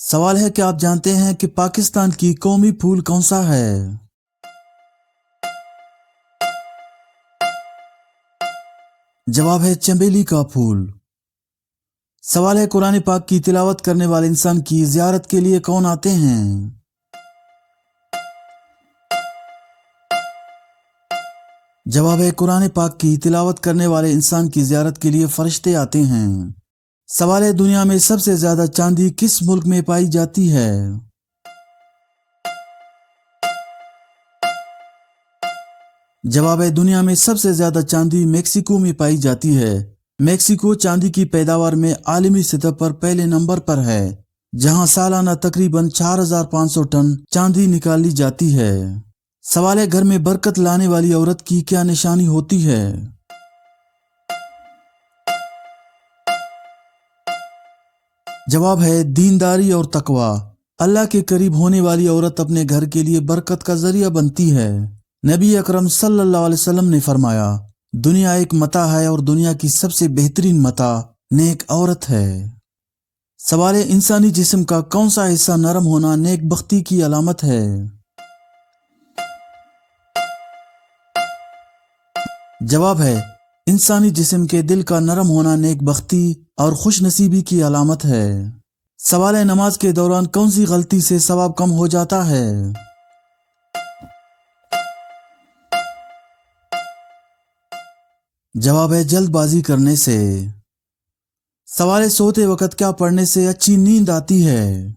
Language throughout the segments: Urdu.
سوال ہے کہ آپ جانتے ہیں کہ پاکستان کی قومی پھول کون سا ہے؟ جواب ہے چنبیلی کا پھول۔ سوال ہے قرآن پاک کی تلاوت کرنے والے انسان کی زیارت کے لیے کون آتے ہیں؟ جواب ہے قرآن پاک کی تلاوت کرنے والے انسان کی زیارت کے لیے فرشتے آتے ہیں۔ سوال ہے دنیا میں سب سے زیادہ چاندی کس ملک میں پائی جاتی ہے؟ جواب ہے دنیا میں سب سے زیادہ چاندی میکسیکو میں پائی جاتی ہے۔ میکسیکو چاندی کی پیداوار میں عالمی سطح پر پہلے نمبر پر ہے، جہاں سالانہ تقریباً 4500 ٹن چاندی نکالی جاتی ہے۔ سوال ہے گھر میں برکت لانے والی عورت کی کیا نشانی ہوتی ہے؟ جواب ہے دینداری اور تقوی۔ اللہ کے قریب ہونے والی عورت اپنے گھر کے لیے برکت کا ذریعہ بنتی ہے۔ نبی اکرم صلی اللہ علیہ وسلم نے فرمایا، دنیا ایک متاع ہے اور دنیا کی سب سے بہترین متاع نیک عورت ہے۔ سوال ہے انسانی جسم کا کون سا حصہ نرم ہونا نیک بختی کی علامت ہے؟ جواب ہے انسانی جسم کے دل کا نرم ہونا نیک بختی اور خوش نصیبی کی علامت ہے۔ سوال ہے نماز کے دوران کون سی غلطی سے ثواب کم ہو جاتا ہے؟ جواب ہے جلد بازی کرنے سے۔ سوال ہے سوتے وقت کیا پڑھنے سے اچھی نیند آتی ہے؟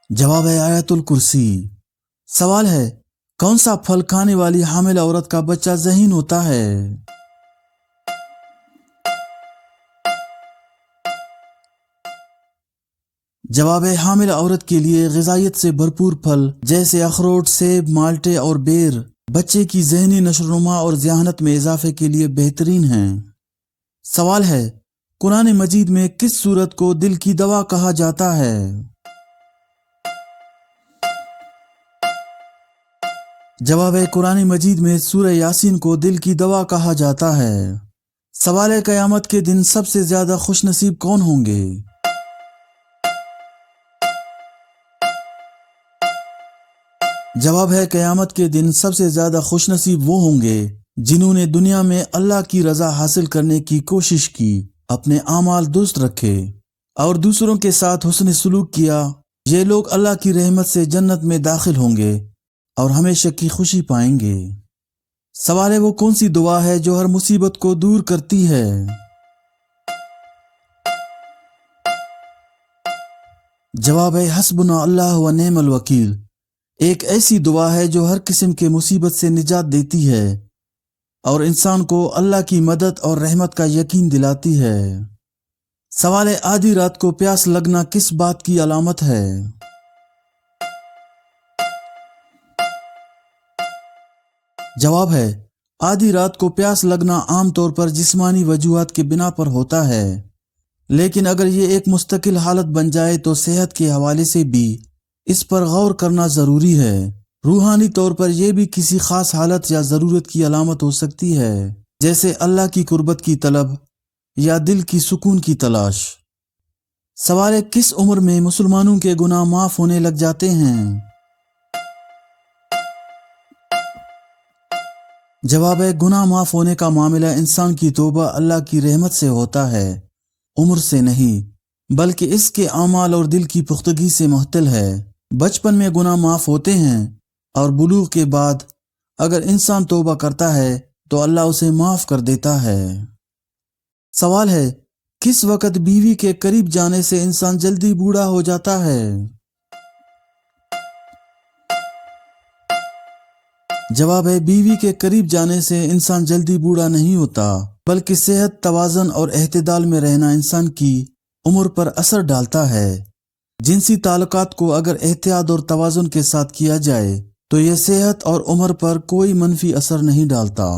جواب ہے آیت الکرسی۔ سوال ہے کون سا پھل کھانے والی حامل عورت کا بچہ ذہین ہوتا ہے؟ جواب ہے حامل عورت کے لیے غذائیت سے بھرپور پھل جیسے اخروٹ، سیب، مالٹے اور بیر بچے کی ذہنی نشوونما اور ذہانت میں اضافے کے لیے بہترین ہیں۔ سوال ہے قرآن مجید میں کس سورت کو دل کی دوا کہا جاتا ہے؟ جواب ہے قرآن مجید میں سورہ یاسین کو دل کی دوا کہا جاتا ہے۔ سوال ہے قیامت کے دن سب سے زیادہ خوش نصیب کون ہوں گے؟ جواب ہے قیامت کے دن سب سے زیادہ خوش نصیب وہ ہوں گے جنہوں نے دنیا میں اللہ کی رضا حاصل کرنے کی کوشش کی، اپنے اعمال درست رکھے اور دوسروں کے ساتھ حسن سلوک کیا۔ یہ لوگ اللہ کی رحمت سے جنت میں داخل ہوں گے اور ہمیشہ کی خوشی پائیں گے۔ سوال ہے وہ کون سی دعا ہے جو ہر مصیبت کو دور کرتی ہے؟ جواب ہے حسبنا اللہ و نعم الوکیل۔ ایک ایسی دعا ہے جو ہر قسم کے مصیبت سے نجات دیتی ہے اور انسان کو اللہ کی مدد اور رحمت کا یقین دلاتی ہے۔ سوال ہے آدھی رات کو پیاس لگنا کس بات کی علامت ہے؟ جواب ہے آدھی رات کو پیاس لگنا عام طور پر جسمانی وجوہات کے بنا پر ہوتا ہے، لیکن اگر یہ ایک مستقل حالت بن جائے تو صحت کے حوالے سے بھی اس پر غور کرنا ضروری ہے۔ روحانی طور پر یہ بھی کسی خاص حالت یا ضرورت کی علامت ہو سکتی ہے، جیسے اللہ کی قربت کی طلب یا دل کی سکون کی تلاش۔ سوال ہے کس عمر میں مسلمانوں کے گناہ معاف ہونے لگ جاتے ہیں؟ جواب ہے گناہ معاف ہونے کا معاملہ انسان کی توبہ اللہ کی رحمت سے ہوتا ہے، عمر سے نہیں، بلکہ اس کے اعمال اور دل کی پختگی سے محتل ہے۔ بچپن میں گناہ معاف ہوتے ہیں اور بلوغ کے بعد اگر انسان توبہ کرتا ہے تو اللہ اسے معاف کر دیتا ہے۔ سوال ہے کس وقت بیوی کے قریب جانے سے انسان جلدی بوڑھا ہو جاتا ہے؟ جواب ہے بیوی کے قریب جانے سے انسان جلدی بوڑھا نہیں ہوتا، بلکہ صحت، توازن اور اعتدال میں رہنا انسان کی عمر پر اثر ڈالتا ہے۔ جنسی تعلقات کو اگر احتیاط اور توازن کے ساتھ کیا جائے تو یہ صحت اور عمر پر کوئی منفی اثر نہیں ڈالتا۔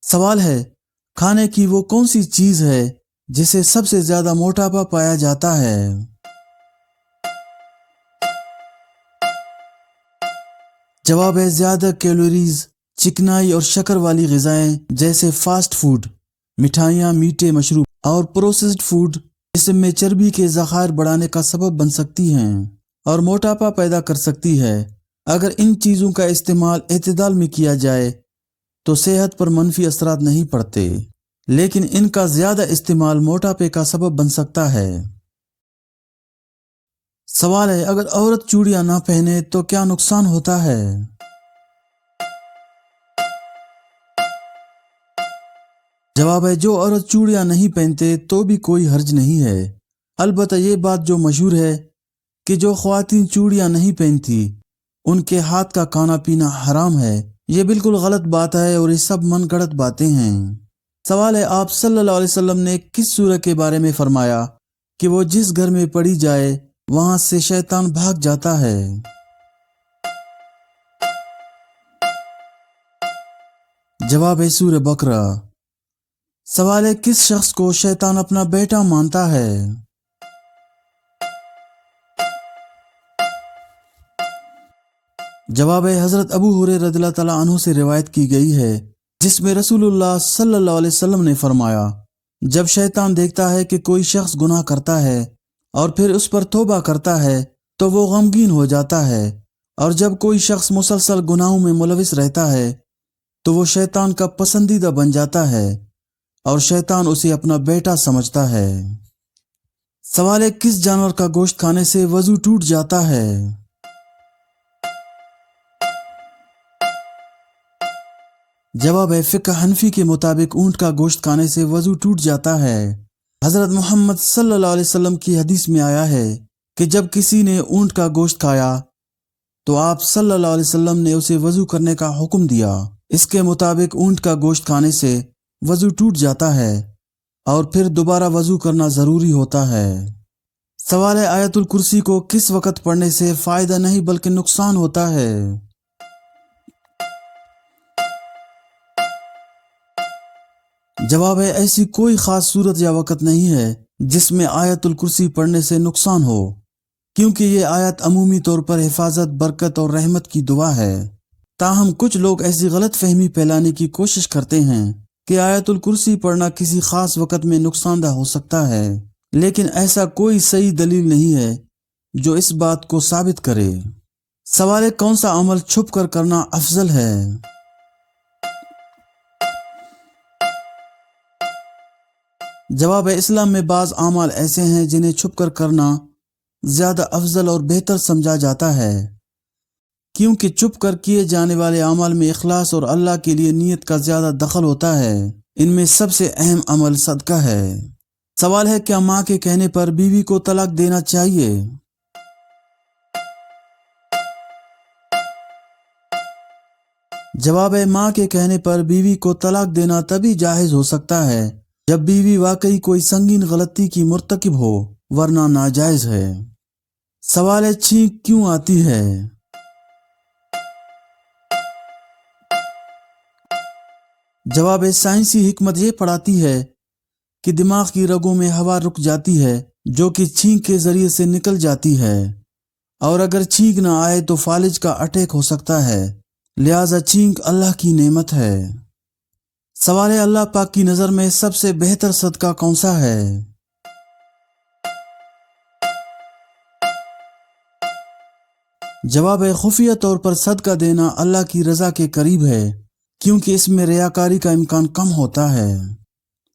سوال ہے کھانے کی وہ کون سی چیز ہے جسے سب سے زیادہ موٹاپا پایا جاتا ہے؟ جواب ہے زیادہ کیلوریز، چکنائی اور شکر والی غذائیں جیسے فاسٹ فوڈ، مٹھائیاں، میٹھے مشروب اور پروسیسڈ فوڈ جسم میں چربی کے ذخائر بڑھانے کا سبب بن سکتی ہیں اور موٹاپا پیدا کر سکتی ہے۔ اگر ان چیزوں کا استعمال اعتدال میں کیا جائے تو صحت پر منفی اثرات نہیں پڑتے، لیکن ان کا زیادہ استعمال موٹاپے کا سبب بن سکتا ہے۔ سوال ہے، اگر عورت چوڑیاں نہ پہنے تو کیا نقصان ہوتا ہے؟ جواب ہے، جو عورت چوڑیاں نہیں پہنتے تو بھی کوئی حرج نہیں ہے۔ البتہ یہ بات جو مشہور ہے کہ جو خواتین چوڑیاں نہیں پہنتی ان کے ہاتھ کا کھانا پینا حرام ہے، یہ بالکل غلط بات ہے اور یہ سب من گھڑت باتیں ہیں۔ سوال ہے، آپ صلی اللہ علیہ وسلم نے کس سورہ کے بارے میں فرمایا کہ وہ جس گھر میں پڑھی جائے وہاں سے شیطان بھاگ جاتا ہے؟ جواب ہے سورہ بقرہ۔ سوال ہے، کس شخص کو شیطان اپنا بیٹا مانتا ہے؟ جواب ہے، حضرت ابو ہریرہ رضی اللہ تعالیٰ عنہ سے روایت کی گئی ہے جس میں رسول اللہ صلی اللہ علیہ وسلم نے فرمایا، جب شیطان دیکھتا ہے کہ کوئی شخص گناہ کرتا ہے اور پھر اس پر توبہ کرتا ہے تو وہ غمگین ہو جاتا ہے، اور جب کوئی شخص مسلسل گناہوں میں ملوث رہتا ہے تو وہ شیطان کا پسندیدہ بن جاتا ہے اور شیطان اسے اپنا بیٹا سمجھتا ہے۔ سوال ہے، کس جانور کا گوشت کھانے سے وضو ٹوٹ جاتا ہے؟ جواب ہے، فقہ حنفی کے مطابق اونٹ کا گوشت کھانے سے وضو ٹوٹ جاتا ہے۔ حضرت محمد صلی اللہ علیہ وسلم کی حدیث میں آیا ہے کہ جب کسی نے اونٹ کا گوشت کھایا تو آپ صلی اللہ علیہ وسلم نے اسے وضو کرنے کا حکم دیا۔ اس کے مطابق اونٹ کا گوشت کھانے سے وضو ٹوٹ جاتا ہے اور پھر دوبارہ وضو کرنا ضروری ہوتا ہے۔ سوال ہے، آیت الکرسی کو کس وقت پڑھنے سے فائدہ نہیں بلکہ نقصان ہوتا ہے؟ جواب ہے، ایسی کوئی خاص صورت یا وقت نہیں ہے جس میں آیت الکرسی پڑھنے سے نقصان ہو، کیونکہ یہ آیت عمومی طور پر حفاظت، برکت اور رحمت کی دعا ہے۔ تاہم کچھ لوگ ایسی غلط فہمی پھیلانے کی کوشش کرتے ہیں کہ آیت الکرسی پڑھنا کسی خاص وقت میں نقصان دہ ہو سکتا ہے، لیکن ایسا کوئی صحیح دلیل نہیں ہے جو اس بات کو ثابت کرے۔ سوال ہے، کون سا عمل چھپ کر کرنا افضل ہے؟ جواب ہے، اسلام میں بعض اعمال ایسے ہیں جنہیں چھپ کر کرنا زیادہ افضل اور بہتر سمجھا جاتا ہے، کیونکہ چھپ کر کیے جانے والے اعمال میں اخلاص اور اللہ کے لیے نیت کا زیادہ دخل ہوتا ہے۔ ان میں سب سے اہم عمل صدقہ ہے۔ سوال ہے، کیا ماں کے کہنے پر بیوی کو طلاق دینا چاہیے؟ جواب ہے، ماں کے کہنے پر بیوی کو طلاق دینا تبھی جائز ہو سکتا ہے جب بیوی واقعی کوئی سنگین غلطی کی مرتکب ہو، ورنہ ناجائز ہے۔ سوال ہے، چھینک کیوں آتی ہے؟ جواب ہے، سائنسی حکمت یہ پڑھاتی ہے کہ دماغ کی رگوں میں ہوا رک جاتی ہے جو کہ چھینک کے ذریعے سے نکل جاتی ہے، اور اگر چھینک نہ آئے تو فالج کا اٹیک ہو سکتا ہے، لہذا چھینک اللہ کی نعمت ہے۔ سوال ہے، اللہ پاک کی نظر میں سب سے بہتر صدقہ کون سا ہے؟ جواب ہے، خفیہ طور پر صدقہ دینا اللہ کی رضا کے قریب ہے، کیونکہ اس میں ریاکاری کا امکان کم ہوتا ہے۔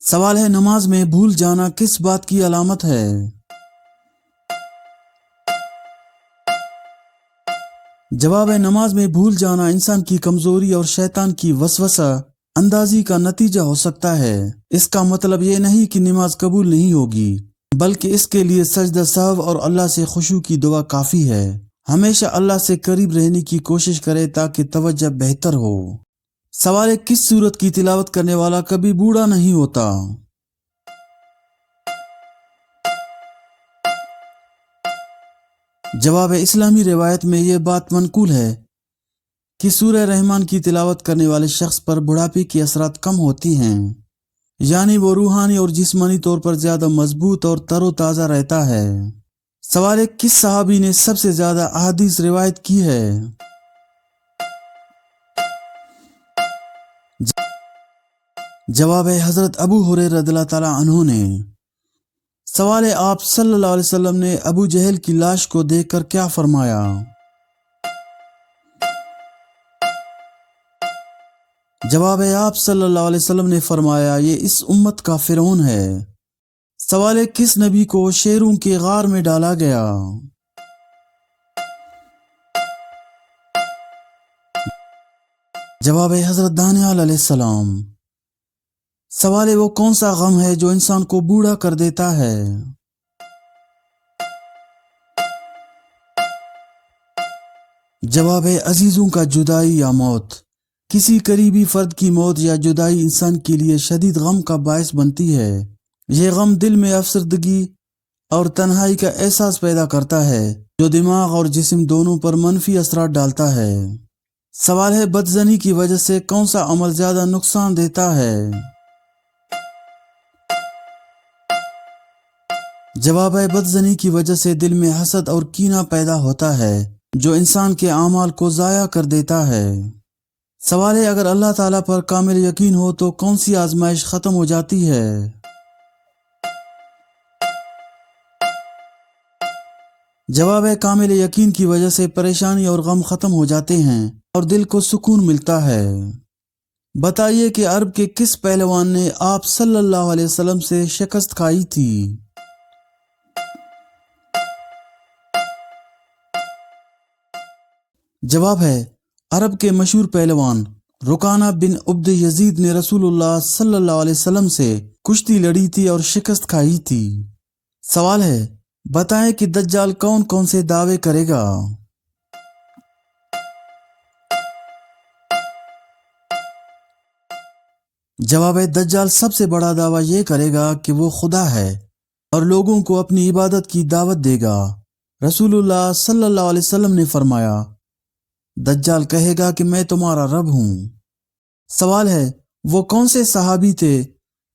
سوال ہے، نماز میں بھول جانا کس بات کی علامت ہے؟ جواب ہے، نماز میں بھول جانا انسان کی کمزوری اور شیطان کی وسوسہ اندازی کا نتیجہ ہو سکتا ہے۔ اس کا مطلب یہ نہیں کہ نماز قبول نہیں ہوگی، بلکہ اس کے لیے سجدہ سہو اور اللہ سے خشوع کی دعا کافی ہے۔ ہمیشہ اللہ سے قریب رہنے کی کوشش کرے تاکہ توجہ بہتر ہو۔ سوال ہے، کس سورت کی تلاوت کرنے والا کبھی بوڑھا نہیں ہوتا؟ جواب ہے، اسلامی روایت میں یہ بات منقول ہے کہ سورہ رحمان کی تلاوت کرنے والے شخص پر بڑھاپے کی اثرات کم ہوتی ہیں، یعنی وہ روحانی اور جسمانی طور پر زیادہ مضبوط اور تر و تازہ رہتا ہے۔ سوال ہے، کس صحابی نے سب سے زیادہ احادیث روایت کی ہے؟ جواب ہے حضرت ابو ہریرہ رضی اللہ تعالیٰ عنہ نے۔ سوال ہے آپ صلی اللہ علیہ وسلم نے ابو جہل کی لاش کو دیکھ کر کیا فرمایا؟ جواب ہے آپ صلی اللہ علیہ وسلم نے فرمایا یہ اس امت کا فرعون ہے۔ سوال ہے کس نبی کو شیروں کے غار میں ڈالا گیا؟ جواب ہے حضرت دانیال علیہ السلام۔ سوال ہے وہ کون سا غم ہے جو انسان کو بوڑھا کر دیتا ہے؟ جواب ہے عزیزوں کا جدائی یا موت۔ کسی قریبی فرد کی موت یا جدائی انسان کے لیے شدید غم کا باعث بنتی ہے۔ یہ غم دل میں افسردگی اور تنہائی کا احساس پیدا کرتا ہے جو دماغ اور جسم دونوں پر منفی اثرات ڈالتا ہے۔ سوال ہے بدزنی کی وجہ سے کون سا عمل زیادہ نقصان دیتا ہے؟ جواب ہے بدزنی کی وجہ سے دل میں حسد اور کینہ پیدا ہوتا ہے جو انسان کے اعمال کو ضائع کر دیتا ہے۔ سوال ہے اگر اللہ تعالیٰ پر کامل یقین ہو تو کون سی آزمائش ختم ہو جاتی ہے؟ جواب ہے کامل یقین کی وجہ سے پریشانی اور غم ختم ہو جاتے ہیں اور دل کو سکون ملتا ہے۔ بتائیے کہ عرب کے کس پہلوان نے آپ صلی اللہ علیہ وسلم سے شکست کھائی تھی؟ جواب ہے عرب کے مشہور پہلوان رکانہ بن عبد یزید نے رسول اللہ صلی اللہ علیہ وسلم سے کشتی لڑی تھی اور شکست کھائی تھی۔ سوال ہے بتائیں کہ دجال کون کون سے دعوے کرے گا؟ جواب ہے دجال سب سے بڑا دعویٰ یہ کرے گا کہ وہ خدا ہے اور لوگوں کو اپنی عبادت کی دعوت دے گا۔ رسول اللہ صلی اللہ علیہ وسلم نے فرمایا دجال کہے گا کہ میں تمہارا رب ہوں۔ سوال ہے وہ کون سے صحابی تھے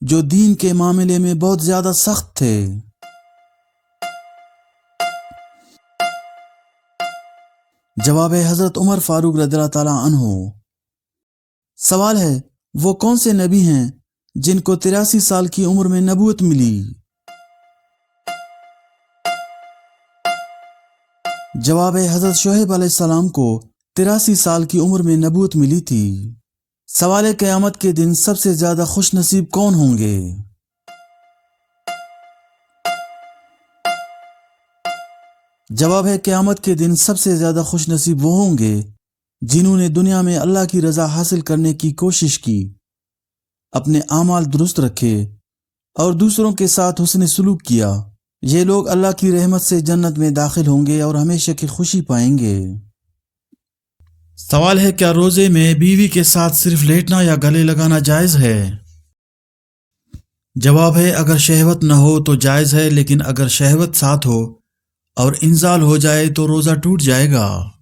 جو دین کے معاملے میں بہت زیادہ سخت تھے؟ جواب ہے حضرت عمر فاروق رضی اللہ تعالیٰ عنہ۔ سوال ہے وہ کون سے نبی ہیں جن کو 83 سال کی عمر میں نبوت ملی؟ جواب ہے حضرت شعیب علیہ السلام کو 83 سال کی عمر میں نبوت ملی تھی۔ سوال قیامت کے دن سب سے زیادہ خوش نصیب کون ہوں گے؟ جواب ہے قیامت کے دن سب سے زیادہ خوش نصیب وہ ہوں گے جنہوں نے دنیا میں اللہ کی رضا حاصل کرنے کی کوشش کی، اپنے اعمال درست رکھے اور دوسروں کے ساتھ حسن سلوک کیا۔ یہ لوگ اللہ کی رحمت سے جنت میں داخل ہوں گے اور ہمیشہ کی خوشی پائیں گے۔ سوال ہے کیا روزے میں بیوی کے ساتھ صرف لیٹنا یا گلے لگانا جائز ہے؟ جواب ہے اگر شہوت نہ ہو تو جائز ہے، لیکن اگر شہوت ساتھ ہو اور انزال ہو جائے تو روزہ ٹوٹ جائے گا۔